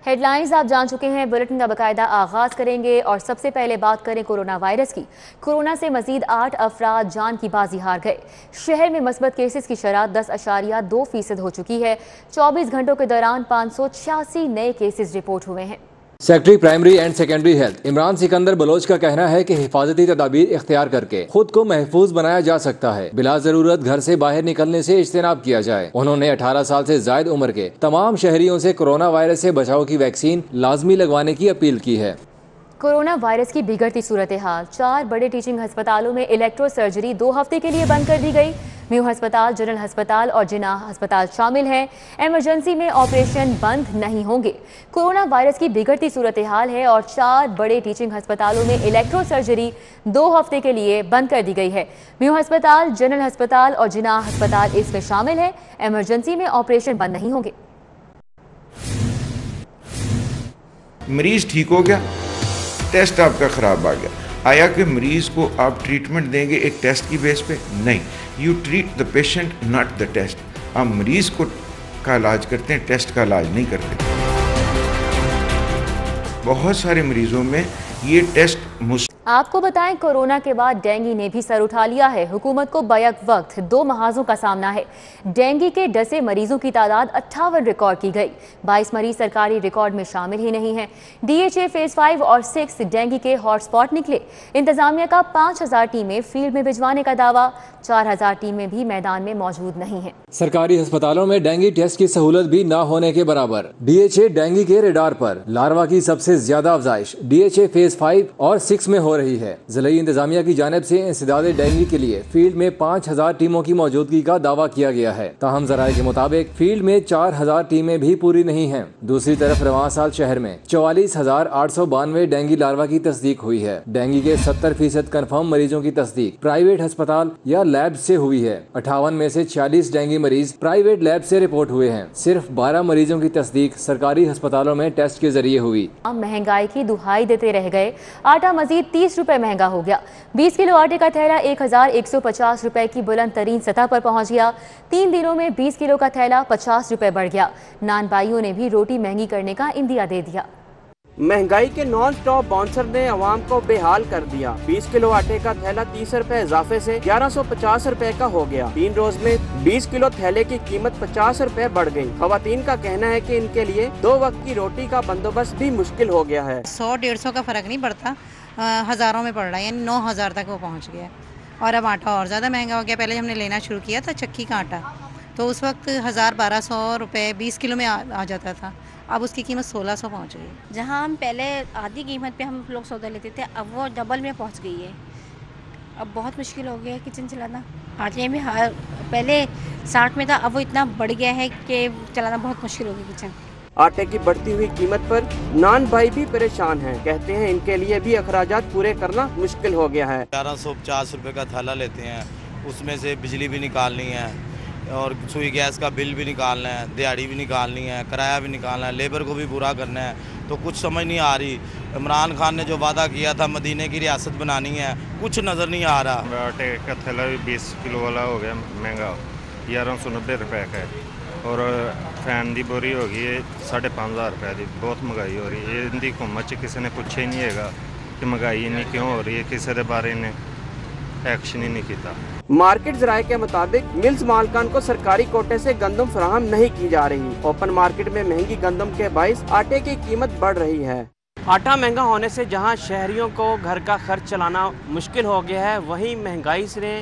Head lines آپ جان چکے ہیں، بلیٹن کا باقاعدہ آغاز کریں گے اور سب سے پہلے بات کریں کورونا وائرس کی۔ کورونا سے مزید 8 افراد جان کی بازی ہار گئے۔ شہر میں مثبت کیسز کی شرح 10.2% ہو چکی ہے۔ 24 گھنٹوں کے دوران 586 نئے کیسز رپورٹ ہوئے ہیں۔ Secretary primary and secondary health Imran Sikandar Baloch کا کہنا ہے کہ حفاظتی تدابیر اختیار کر کے خود کو محفوظ بنایا جا سکتا ہے، بلا ضرورت گھر سے باہر نکلنے سے اجتناب کیا جائے۔ انہوں نے 18 سال سے زائد عمر کے تمام شہریوں سے کورونا وائرس سے بچاؤ کی ویکسین لازمی لگوانے کی اپیل کی ہے۔ کورونا وائرس کی بگڑتی صورتحال، 4 بڑے ٹیچنگ ہسپتالوں میں الیکٹرو سرجری 2 ہفتے کے لیے بند کر دی گئی۔ میو ہسپتال، جنرل ہسپتال اور جناح ہسپتال شامل ہیں۔ ایمرجنسی میں آپریشن بند نہیں ہوں گے۔ کورونا وائرس کی بگڑتی صورتحال ہے اور 4 بڑے ٹیچنگ ہسپتالوں میں الیکٹرو سرجری 2 ہفتے کے لیے بند کر دی گئی ہے۔ میو ہسپتال، جنرل ہسپتال اور جناح ہسپتال اس میں شامل ہیں۔ ایمرجنسی میں آپریشن بند نہیں ہوں گے۔ مریض ٹھیک ہو گیا، ٹیسٹ آپ کا خراب آ گیا، آیا کہ مریض کو آپ ٹریٹمنٹ دیں گے ایک ٹیسٹ کی بیس پہ؟ نہیں، you treat the patient not the test. آپ مریض کا علاج کرتے ہیں، ٹیسٹ کا علاج نہیں کرتے۔ بہت سارے مریضوں میں یہ ٹیسٹ آپ کو بتائیں، کورونا کے بعد ڈینگی نے بھی سر اٹھا لیا ہے۔ حکومت کو بیک وقت 2 محاذوں کا سامنا ہے۔ ڈینگی کے ڈسے مریضوں کی تعداد 58 ریکارڈ کی گئی۔ 22 مریض سرکاری ریکارڈ میں شامل ہی نہیں ہیں۔ ڈی ایچ اے فیز 5 اور 6 ڈینگی کے ہاٹ سپاٹ نکلے۔ انتظامیہ کا 5000 ٹیمیں فیلڈ میں بھجوانے کا دعویٰ، 4000 ٹیمیں بھی میدان میں موجود نہیں ہیں۔ سرکاری ہسپتالوں میں ڈینگی ٹیسٹ کی سہولت بھی نہ ہونے کے برابر۔ ڈی ایچ اے ڈینگی کے ریڈار پر لاروا کی سب سے زیادہ افزائش ڈی ایچ اے فیز 5 اور 6 میں ہو رہی ہے۔ ضلعی انتظامیہ کی جانب سے انسداد ڈینگی کے لیے فیلڈ میں 5000 ٹیموں کی موجودگی کا دعویٰ کیا گیا ہے، تاہم ذرائع کے مطابق فیلڈ میں 4000 ٹیمیں بھی پوری نہیں ہیں۔ دوسری طرف رواں سال شہر میں 44892 ڈینگی لاروا کی تصدیق ہوئی ہے۔ ڈینگی کے 70% کنفرم مریضوں کی تصدیق پرائیویٹ ہسپتال یا لیب سے ہوئی ہے۔ 58 میں سے 46 ڈینگی مریض پرائیویٹ لیب سے رپورٹ ہوئے ہیں۔ صرف 12 مریضوں کی تصدیق سرکاری ہسپتالوں میں ٹیسٹ کے ذریعے ہوئی۔ مہنگائی کی دہائی دیتے رہ گئے، آٹا مزید 30 روپے مہنگا ہو گیا۔ 20 کلو آٹے کا تھیلا 1150 روپے کی بلند ترین سطح پر پہنچ گیا۔ 3 دنوں میں 20 کلو کا تھیلا 50 روپے بڑھ گیا۔ نان بائیوں نے بھی روٹی مہنگی کرنے کا عندیہ دے دیا۔ مہنگائی کے نان سٹاپ باؤنسر نے عوام کو بے حال کر دیا۔ 20 کلو آٹے کا تھیلا 30 روپے اضافے سے 1150 روپے کا ہو گیا۔ 3 روز میں 20 کلو تھیلے کی قیمت 50 روپے بڑھ گئی۔ خواتین کا کہنا ہے کہ ان کے لیے 2 وقت کی روٹی کا بندوبست بھی مشکل ہو گیا ہے۔ 100-150 کا فرق نہیں پڑتا، ہزاروں میں پڑ رہا ہے، یعنی 9000 تک وہ پہنچ گیا۔ اور اب آٹا اور زیادہ مہنگا ہو گیا۔ پہلے ہم نے لینا شروع کیا تھا چکی کا آٹا، تو اس وقت 1200 روپے 20 کلو میں آ جاتا تھا، اب اس کی قیمت 1600 پہنچ گئی۔ جہاں ہم پہلے آدھی قیمت پہ ہم لوگ سودا لیتے تھے، اب وہ ڈبل میں پہنچ گئی ہے۔ اب بہت مشکل ہو گیا ہے کچن چلانا۔ آٹے میں پہلے 60 میں تھا، اب وہ اتنا بڑھ گیا ہے کہ چلانا بہت مشکل ہو گیا کچن۔ آٹے کی بڑھتی ہوئی قیمت پر نان بھائی بھی پریشان ہیں۔ کہتے ہیں ان کے لیے بھی اخراجات پورے کرنا مشکل ہو گیا ہے۔ 1150 روپے کا تھیلا لیتے ہیں، اس میں سے بجلی بھی نکالنی ہے اور سوئی گیس کا بل بھی نکالنا ہے، دیہڑی بھی نکالنی ہے، کرایہ بھی نکالنا ہے، لیبر کو بھی پورا کرنا ہے، تو کچھ سمجھ نہیں آ رہی۔ عمران خان نے جو وعدہ کیا تھا مدینے کی ریاست بنانی ہے، کچھ نظر نہیں آ رہا۔ آٹے کا تھیلا بھی 20 کلو والا ہو گیا مہنگا، 1190 روپے کا ہے، اور فین دی بوری ہو گئی ہے 5500 روپے دی۔ بہت مہنگائی ہو رہی ہے۔ ان دی حکومت کسی نے پوچھا ہی نہیں ہے کہ مہنگائی اتنی کیوں ہو رہی ہے، کسی کے بارے نے ایکشن ہی نہیں کیتا۔ مارکیٹ ذرائع کے مطابق ملز مالکان کو سرکاری کوٹے سے گندم فراہم نہیں کی جا رہی۔ اوپن مارکیٹ میں مہنگی گندم کے باعث آٹے کی قیمت بڑھ رہی ہے۔ آٹا مہنگا ہونے سے جہاں شہریوں کو گھر کا خرچ چلانا مشکل ہو گیا ہے، وہیں مہنگائی نے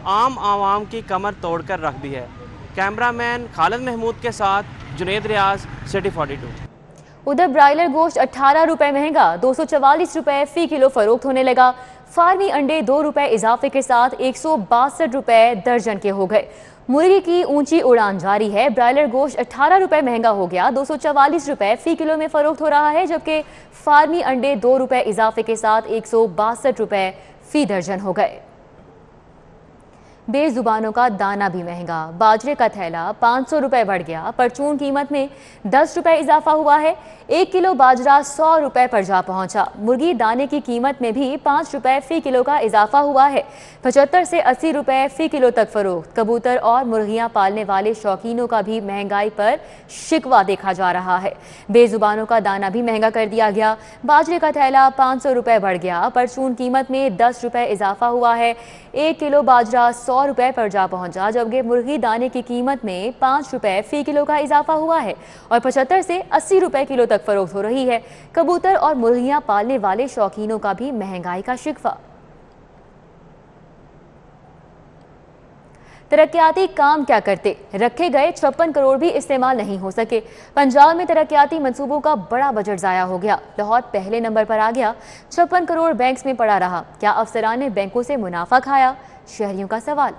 عام عوام کی کمر توڑ کر رکھ دی ہے۔ کیمرہ مین خالد محمود کے ساتھ جنید ریاض، سٹی 42۔ ادھر برائلر گوشت 18 روپے مہنگا، 244 روپے فی کلو فروخت ہونے لگا۔ فارمی انڈے 2 روپے اضافے کے ساتھ 162 روپے درجن کے ہو گئے۔ مرغی کی اونچی اڑان جاری ہے۔ برائلر گوشت 18 روپے مہنگا ہو گیا، 244 روپے فی کلو میں فروخت ہو رہا ہے، جبکہ فارمی انڈے 2 روپے اضافے کے ساتھ 162 روپے فی درجن ہو گئے۔ بے زبانوں کا دانہ بھی مہنگا، باجرے کا تھیلا 500 روپے بڑھ گیا، پرچون قیمت میں 10 روپے اضافہ ہوا ہے، 1 کلو باجرہ 100 روپے پر جا پہنچا، مرغی دانے کی قیمت میں بھی 5 روپے فی کلو کا اضافہ ہوا ہے، 75 سے 80 روپے فی کلو تک فروخت۔ کبوتر اور مرغیاں پالنے والے شوقینوں کا بھی مہنگائی پر شکوہ دیکھا جا رہا ہے، بے زبانوں کا دانہ بھی مہنگا کر دیا گیا، باجرے کا تھیلا 500 روپے بڑھ گیا، پرچون قیمت میں 10 روپے اضافہ ہوا ہے، 1 کلو باجرہ 100 روپے پر جا پہنچا، جبکہ مرغی دانے کی قیمت میں 5 روپے فی کلو کا اضافہ ہوا ہے اور 75 سے 80 روپے کلو تک فروخت ہو رہی ہے۔ کبوتر اور مرغیاں پالنے والے شوقینوں کا بھی مہنگائی کا شکوہ۔ ترقیاتی کام کیا کرتے؟ رکھے گئے 56 کروڑ بھی استعمال نہیں ہو سکے۔ پنجاب میں ترقیاتی منصوبوں کا بڑا بجٹ ضائع ہو گیا، لاہور پہلے نمبر پر آ گیا، 56 کروڑ بینکس میں پڑا رہا۔ کیا افسران نے بینکوں سے منافع کھایا؟ شہریوں کا سوال۔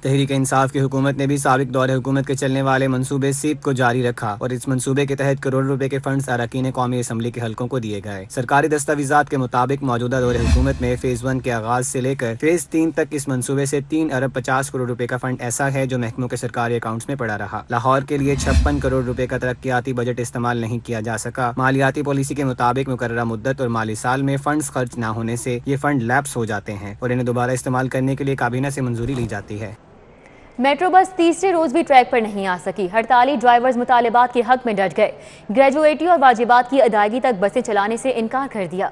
تحریک انصاف کی حکومت نے بھی سابق دور حکومت کے چلنے والے منصوبے سیپ کو جاری رکھا اور اس منصوبے کے تحت کروڑ روپے کے فنڈز اراکین قومی اسمبلی کے حلقوں کو دیے گئے۔ سرکاری دستاویزات کے مطابق موجودہ دور حکومت میں فیز 1 کے آغاز سے لے کر فیز 3 تک اس منصوبے سے 3 ارب 50 کروڑ روپے کا فنڈ ایسا ہے جو محکموں کے سرکاری اکاؤنٹس میں پڑا رہا۔ لاہور کے لیے 56 کروڑ روپے کا ترقیاتی بجٹ استعمال نہیں کیا جا سکا۔ مالیاتی پالیسی کے مطابق مقررہ مدت اور مالی سال میں فنڈز خرچ نہ ہونے سے یہ فنڈ لیپس ہو جاتے ہیں اور انہیں دوبارہ استعمال کرنے کے لیے کابینہ سے منظوری لی جاتی ہے۔ میٹرو بس تیسرے روز بھی ٹریک پر نہیں آ سکی، ہڑتالی ڈرائیورز مطالبات کے حق میں ڈٹ گئے، گریجویٹی اور واجبات کی ادائیگی تک بسیں چلانے سے انکار کر دیا۔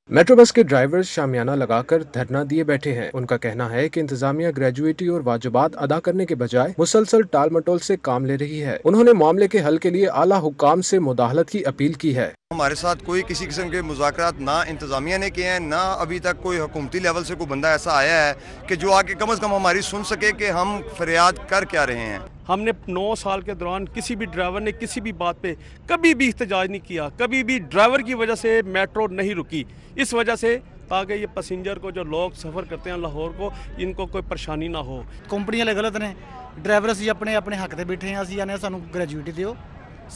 میٹرو بس کے ڈرائیورز شامیانہ لگا کر دھرنا دیے بیٹھے ہیں۔ ان کا کہنا ہے کہ انتظامیہ گریجویٹی اور واجبات ادا کرنے کے بجائے مسلسل ٹال مٹول سے کام لے رہی ہے۔ انہوں نے معاملے کے حل کے لیے اعلیٰ حکام سے مداخلت کی اپیل کی ہے۔ ہمارے ساتھ کوئی کسی قسم کے مذاکرات نہ انتظامیہ نے کیے ہیں، نہ ابھی تک کوئی حکومتی لیول سے کوئی بندہ ایسا آیا ہے کہ جو آ کے کم از کم ہماری سن سکے کہ ہم فریاد کر کیا رہے ہیں۔ ہم نے 9 سال کے دوران کسی بھی ڈرائیور نے کسی بھی بات پہ کبھی بھی احتجاج نہیں کیا، کبھی بھی ڈرائیور کی وجہ سے میٹرو نہیں رکی، اس وجہ سے تاکہ یہ پیسنجر کو جو لوگ سفر کرتے ہیں لاہور کو ان کو کوئی پریشانی نہ ہو۔ ਕੰਪਨੀਆਂ ਵਾਲੇ ਗਲਤ ਨੇ, ਡਰਾਈਵਰ ਅਸੀਂ ਆਪਣੇ ਹੱਕ ਤੇ ਬੈਠੇ ਹਾਂ, ਅਸੀਂ ਆਨੇ ਸਾਨੂੰ ਗ੍ਰੈਜੂਇਟੀ ਦਿਓ,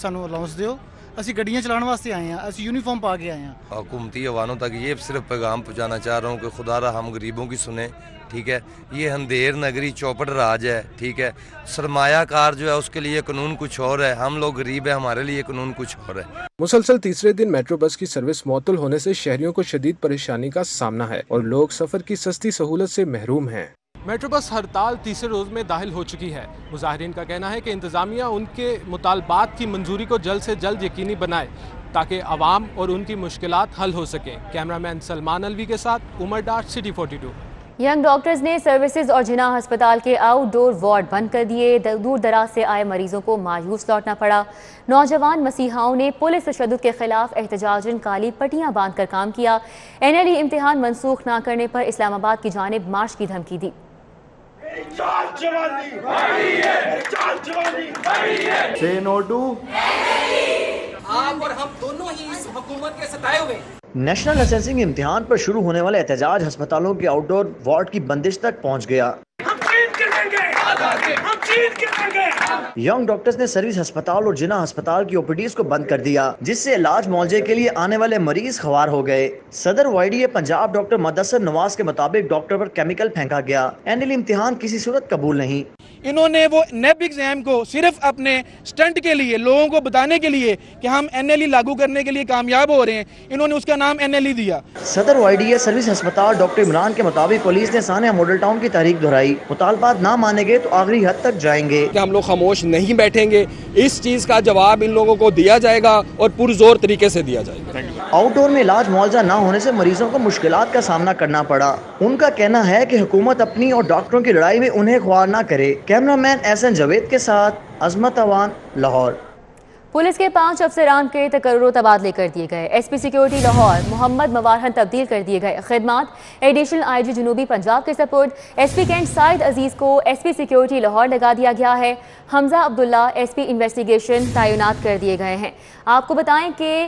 ਸਾਨੂੰ ਅਲਾਉਂਸ ਦਿਓ, ਅਸੀਂ ਗੱਡੀਆਂ ਚਲਾਉਣ ਵਾਸਤੇ ਆਏ ਹਾਂ, ਅਸੀਂ ਯੂਨੀਫਾਰਮ ਪਾ ਕੇ ਆਏ ਹਾਂ। حکومتی عوانوں تک یہ صرف پیغام پہنچانا چاہ رہا ہوں کہ خدا را ہم غریبوں کی سنیں، ٹھیک ہے؟ یہ اندھیر نگری چوپڑ راج ہے، ٹھیک ہے؟ سرمایہ کار جو ہے اس کے لیے قانون کچھ اور ہے، ہم لوگ غریب ہیں، ہمارے لیے قانون کچھ اور ہے۔ مسلسل تیسرے دن میٹرو بس کی سروس معطل ہونے سے شہریوں کو شدید پریشانی کا سامنا ہے اور لوگ سفر کی سستی سہولت سے محروم ہیں۔ میٹرو بس ہڑتال تیسرے روز میں داخل ہو چکی ہے۔ مظاہرین کا کہنا ہے کہ انتظامیہ ان کے مطالبات کی منظوری کو جلد سے جلد یقینی بنائے تاکہ عوام اور ان کی مشکلات حل ہو سکیں۔ کیمرہ مین سلمان الوی کے ساتھ عمر ڈار، سٹی 42۔ ینگ ڈاکٹرز نے سروسز اور جناح ہسپتال کے آؤٹ ڈور وارڈ بند کر دیے، دور دراز سے آئے مریضوں کو مایوس لوٹنا پڑا۔ نوجوان مسیحاؤں نے پولیس تشدد کے خلاف احتجاجاً کالی پٹیاں باندھ کر کام کیا۔ NLE امتحان منسوخ نہ کرنے پر اسلام آباد کی جانب مارچ کی دھمکی دی۔ Say no to آپ اور ہم دونوں ہی اس حکومت کے ستائے ہوئے۔ نیشنل لائسنسنگ امتحان پر شروع ہونے والے احتجاج ہسپتالوں کے آؤٹ ڈور وارڈ کی بندش تک پہنچ گیا۔ ینگ ڈاکٹرز نے سروس ہسپتال اور جناح ہسپتال کی OPDs کو بند کر دیا، جس سے علاج معالجے کے لیے آنے والے مریض خوار ہو گئے۔ صدر YDA پنجاب ڈاکٹر مدثر نواز کے مطابق ڈاکٹر پر کیمیکل پھینکا گیا۔ NLE امتحان کسی صورت قبول نہیں۔ انہوں نے وہ نیب ایگزام کو صرف اپنے سٹنٹ کے لیے، لوگوں کو بتانے کے لیے کہ ہم NLE لاگو کرنے کے لیے کامیاب ہو رہے ہیں، انہوں نے اس کا نام NLE دیا۔ صدر YDA سروس ہسپتال ڈاکٹر عمران کے مطابق پولیس نے سانحہ ماڈل ٹاؤن کی تحریک دہرائی، مطالبات نہ مانیں گے تو آخری حد تک جائیں گے۔ کہ ہم لوگ خاموش نہیں بیٹھیں گے، اس چیز کا جواب ان لوگوں کو دیا جائے گا اور پرزور طریقے سے دیا جائے گا۔ آؤٹ ڈور میں علاج معالجہ نہ ہونے سے مریضوں کو مشکلات کا سامنا کرنا پڑا۔ ان کا کہنا ہے کہ حکومت اپنی اور ڈاکٹروں کی لڑائی میں انہیں خوار نہ کرے۔ کیمرہ مین احسن جاوید کے ساتھ عظمت اوان، لاہور۔ پولیس کے 5 افسران کے تقرر و تبادلے کر دیے گئے۔ SP سیکیورٹی لاہور محمد موارہن تبدیل کر دیے گئے، خدمات ایڈیشنل IG جنوبی پنجاب کے سپورٹ۔ SP کینٹ سعید عزیز کو SP سیکیورٹی لاہور لگا دیا گیا ہے۔ حمزہ عبداللہ SP انویسٹیگیشن تعینات کر دیے گئے ہیں۔ آپ کو بتائیں کہ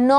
9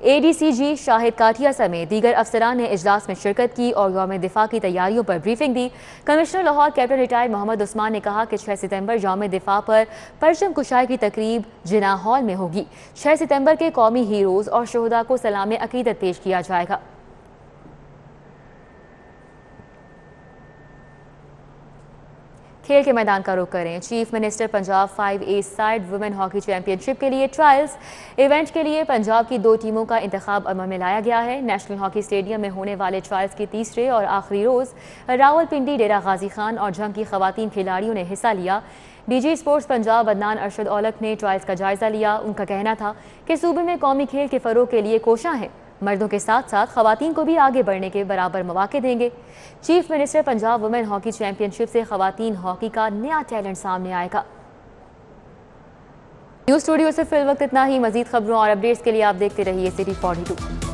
ADCG شاہد کاٹھیا سمیت دیگر افسران نے اجلاس میں شرکت کی اور یوم دفاع کی تیاریوں پر بریفنگ دی۔ Commissioner Lahore captain retired Muhammad Usman نے کہا کہ 6 ستمبر یوم دفاع پر پرچم کشائی کی تقریب جناح ہال میں ہوگی۔ 6 ستمبر کے قومی ہیروز اور شہداء کو سلام عقیدت پیش کیا جائے گا۔ کھیل کے میدان کا رخ کریں۔ Chief minister Punjab 5A side women hockey championship کے لیے ٹرائلز ایونٹ کے لیے پنجاب کی 2 ٹیموں کا انتخاب عمل میں لایا گیا ہے۔ نیشنل ہاکی اسٹیڈیم میں ہونے والے ٹرائلز کی تیسرے اور آخری روز راولپنڈی، ڈیرہ غازی خان اور جھنگ کی خواتین کھلاڑیوں نے حصہ لیا۔ DG اسپورٹس پنجاب عدنان ارشد اولک نے ٹرائلز کا جائزہ لیا۔ ان کا کہنا تھا کہ صوبے میں قومی کھیل کے فروغ کے لیے کوشاں ہیں، مردوں کے ساتھ ساتھ خواتین کو بھی آگے بڑھنے کے برابر مواقع دیں گے۔ Chief minister Punjab women hockey championship سے خواتین ہاکی کا نیا ٹیلنٹ سامنے آئے گا۔ نیوز اسٹوڈیو سے فی الوقت اتنا ہی۔ مزید خبروں اور اپڈیٹس کے لیے آپ دیکھتے رہیے City 42۔